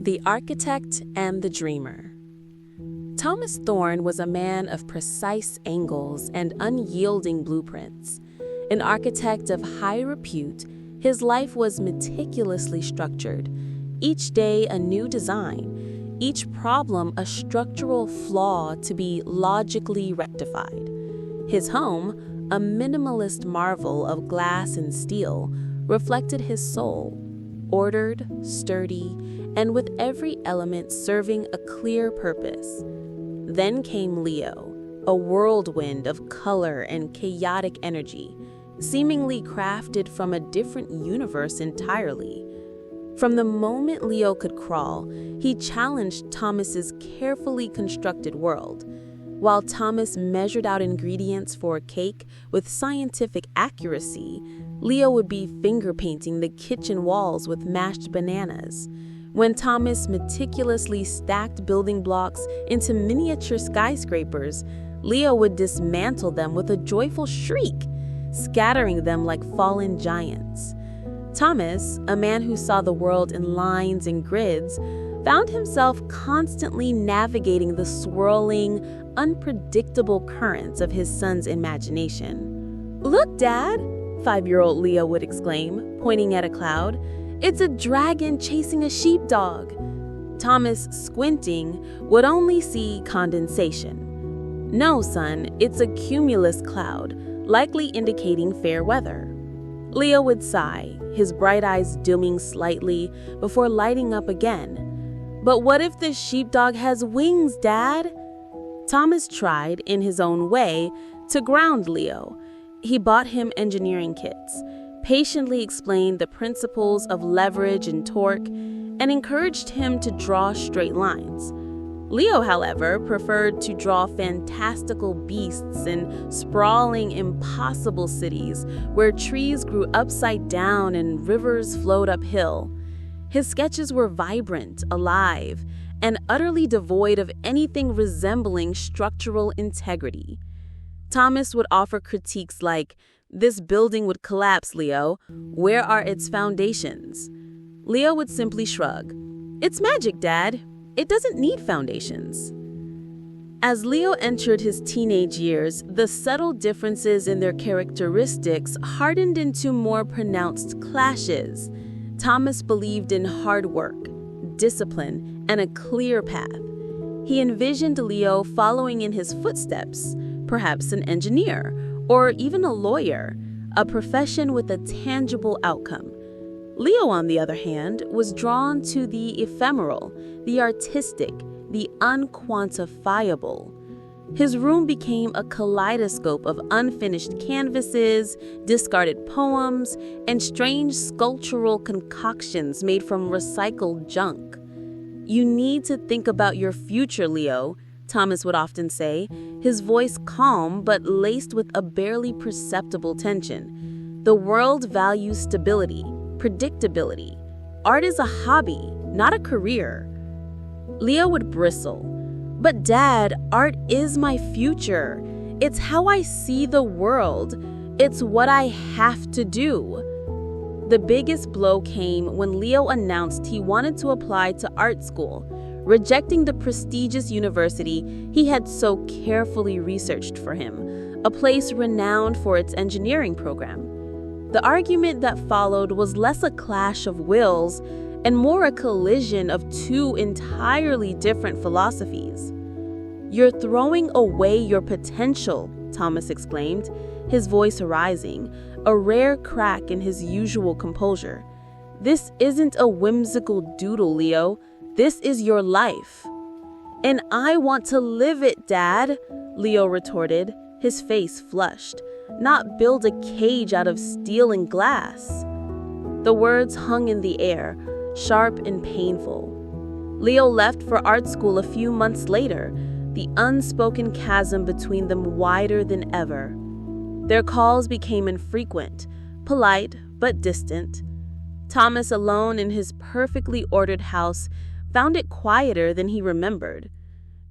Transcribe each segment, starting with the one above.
The Architect and the Dreamer. Thomas Thorne was a man of precise angles and unyielding blueprints. An architect of high repute, his life was meticulously structured. Each day a new design, each problem a structural flaw to be logically rectified. His home, a minimalist marvel of glass and steel, reflected his soul, ordered, sturdy, and with every element serving a clear purpose. Then came Leo, a whirlwind of color and chaotic energy, seemingly crafted from a different universe entirely. From the moment Leo could crawl, he challenged Thomas's carefully constructed world. While Thomas measured out ingredients for a cake with scientific accuracy, Leo would be finger painting the kitchen walls with mashed bananas. When Thomas meticulously stacked building blocks into miniature skyscrapers, Leo would dismantle them with a joyful shriek, scattering them like fallen giants. Thomas, a man who saw the world in lines and grids, found himself constantly navigating the swirling, unpredictable currents of his son's imagination. "Look, Dad," 5-year-old Leo would exclaim, pointing at a cloud. "It's a dragon chasing a sheepdog." Thomas, squinting, would only see condensation. "No, son, it's a cumulus cloud, likely indicating fair weather." Leo would sigh, his bright eyes dimming slightly before lighting up again. "But what if the sheepdog has wings, Dad?" Thomas tried, in his own way, to ground Leo. He bought him engineering kits, patiently explained the principles of leverage and torque, and encouraged him to draw straight lines. Leo, however, preferred to draw fantastical beasts and sprawling, impossible cities where trees grew upside down and rivers flowed uphill. His sketches were vibrant, alive, and utterly devoid of anything resembling structural integrity. Thomas would offer critiques like, "This building would collapse, Leo. Where are its foundations?" Leo would simply shrug. "It's magic, Dad. It doesn't need foundations." As Leo entered his teenage years, the subtle differences in their characteristics hardened into more pronounced clashes. Thomas believed in hard work, discipline, and a clear path. He envisioned Leo following in his footsteps, perhaps an engineer, or even a lawyer, a profession with a tangible outcome. Leo, on the other hand, was drawn to the ephemeral, the artistic, the unquantifiable. His room became a kaleidoscope of unfinished canvases, discarded poems, and strange sculptural concoctions made from recycled junk. "You need to think about your future, Leo," Thomas would often say, his voice calm but laced with a barely perceptible tension. "The world values stability, predictability. Art is a hobby, not a career." Leo would bristle. "But Dad, art is my future. It's how I see the world. It's what I have to do." The biggest blow came when Leo announced he wanted to apply to art school, rejecting the prestigious university he had so carefully researched for him, a place renowned for its engineering program. The argument that followed was less a clash of wills and more a collision of two entirely different philosophies. "You're throwing away your potential," Thomas exclaimed, his voice rising, a rare crack in his usual composure. "This isn't a whimsical doodle, Leo. This is your life." "And I want to live it, Dad," Leo retorted, his face flushed. "Not build a cage out of steel and glass." The words hung in the air, sharp and painful. Leo left for art school a few months later, the unspoken chasm between them wider than ever. Their calls became infrequent, polite but distant. Thomas, alone in his perfectly ordered house, found it quieter than he remembered.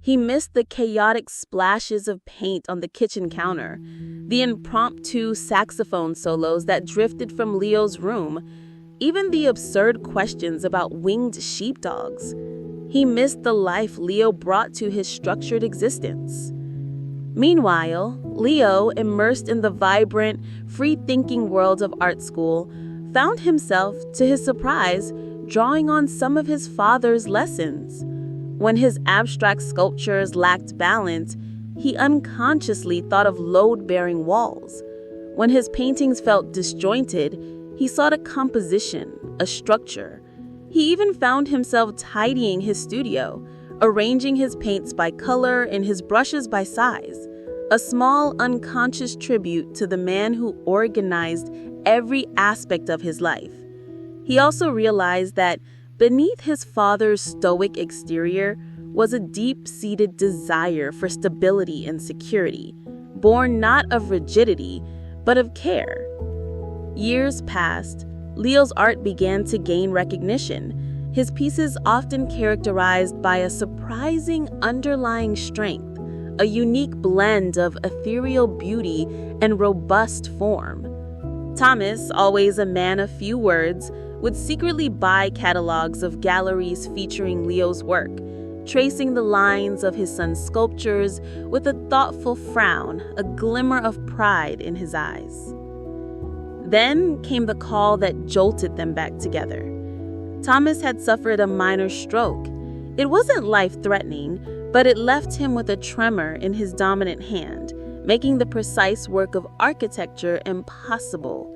He missed the chaotic splashes of paint on the kitchen counter, the impromptu saxophone solos that drifted from Leo's room, even the absurd questions about winged sheepdogs. He missed the life Leo brought to his structured existence. Meanwhile, Leo, immersed in the vibrant, free-thinking world of art school, found himself, to his surprise, drawing on some of his father's lessons. When his abstract sculptures lacked balance, he unconsciously thought of load-bearing walls. When his paintings felt disjointed, he sought a composition, a structure. He even found himself tidying his studio, arranging his paints by color and his brushes by size, a small unconscious tribute to the man who organized every aspect of his life. He also realized that beneath his father's stoic exterior was a deep-seated desire for stability and security, born not of rigidity, but of care. Years passed. Leo's art began to gain recognition, his pieces often characterized by a surprising underlying strength, a unique blend of ethereal beauty and robust form. Thomas, always a man of few words, would secretly buy catalogs of galleries featuring Leo's work, tracing the lines of his son's sculptures with a thoughtful frown, a glimmer of pride in his eyes. Then came the call that jolted them back together. Thomas had suffered a minor stroke. It wasn't life-threatening, but it left him with a tremor in his dominant hand, making the precise work of architecture impossible.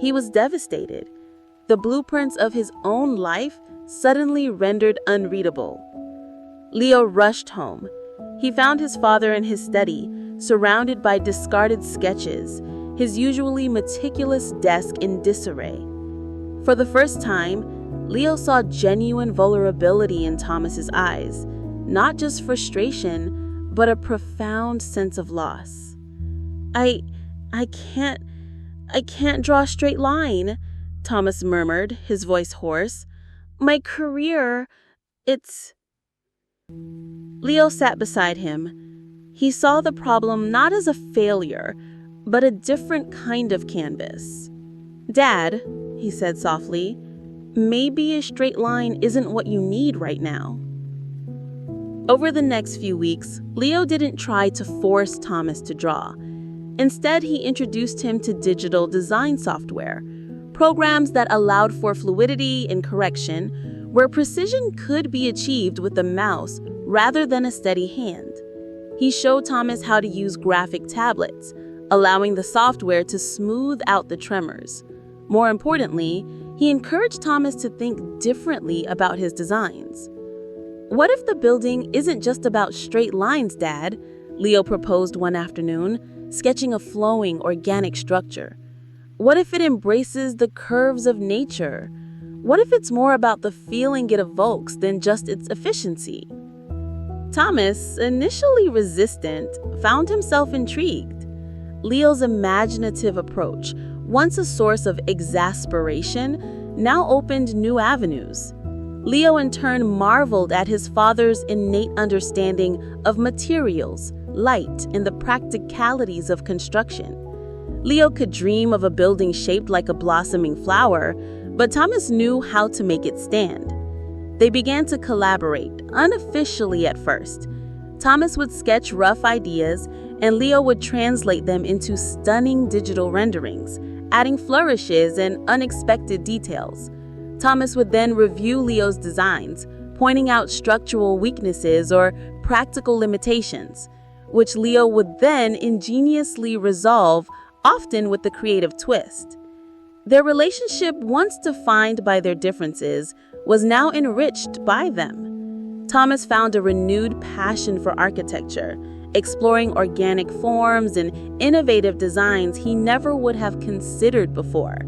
He was devastated. The blueprints of his own life suddenly rendered unreadable. Leo rushed home. He found his father in his study, surrounded by discarded sketches, his usually meticulous desk in disarray. For the first time, Leo saw genuine vulnerability in Thomas's eyes, not just frustration, but a profound sense of loss. I can't draw a straight line," Thomas murmured, his voice hoarse. "My career, it's..." Leo sat beside him. He saw the problem not as a failure, but a different kind of canvas. "Dad," he said softly, "maybe a straight line isn't what you need right now." Over the next few weeks, Leo didn't try to force Thomas to draw. Instead, he introduced him to digital design software, programs that allowed for fluidity and correction, where precision could be achieved with a mouse rather than a steady hand. He showed Thomas how to use graphic tablets, allowing the software to smooth out the tremors. More importantly, he encouraged Thomas to think differently about his designs. "What if the building isn't just about straight lines, Dad?" Leo proposed one afternoon, sketching a flowing, organic structure. "What if it embraces the curves of nature? What if it's more about the feeling it evokes than just its efficiency?" Thomas, initially resistant, found himself intrigued. Leo's imaginative approach, once a source of exasperation, now opened new avenues. Leo in turn marveled at his father's innate understanding of materials, light, and the practicalities of construction. Leo could dream of a building shaped like a blossoming flower, but Thomas knew how to make it stand. They began to collaborate, unofficially at first. Thomas would sketch rough ideas, and Leo would translate them into stunning digital renderings, adding flourishes and unexpected details. Thomas would then review Leo's designs, pointing out structural weaknesses or practical limitations, which Leo would then ingeniously resolve, often with a creative twist. Their relationship, once defined by their differences, was now enriched by them. Thomas found a renewed passion for architecture, exploring organic forms and innovative designs he never would have considered before.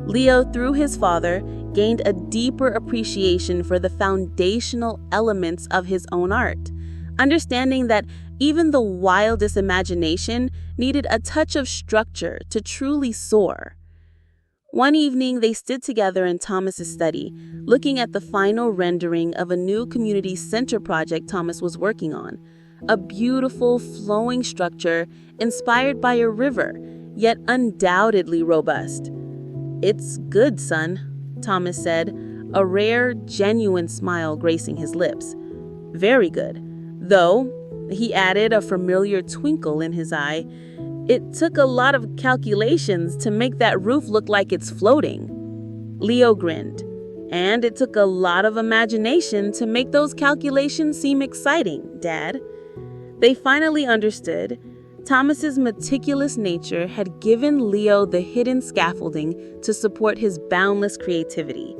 Leo, through his father, gained a deeper appreciation for the foundational elements of his own art, understanding that even the wildest imagination needed a touch of structure to truly soar. One evening, they stood together in Thomas's study, looking at the final rendering of a new community center project Thomas was working on, a beautiful, flowing structure inspired by a river, yet undoubtedly robust. "It's good, son," Thomas said, a rare, genuine smile gracing his lips. Very good. Though, he added, a familiar twinkle in his eye, it took a lot of calculations to make that roof look like it's floating. Leo grinned. And it took a lot of imagination to make those calculations seem exciting, Dad. They finally understood. Thomas's meticulous nature had given Leo the hidden scaffolding to support his boundless creativity.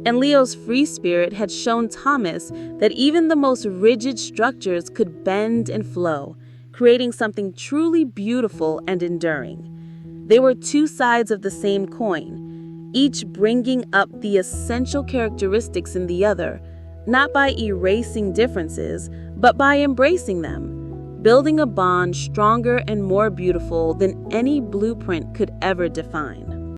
And Leo's free spirit had shown Thomas that even the most rigid structures could bend and flow, creating something truly beautiful and enduring. They were two sides of the same coin, each bringing up the essential characteristics in the other, not by erasing differences, but by embracing them, building a bond stronger and more beautiful than any blueprint could ever define.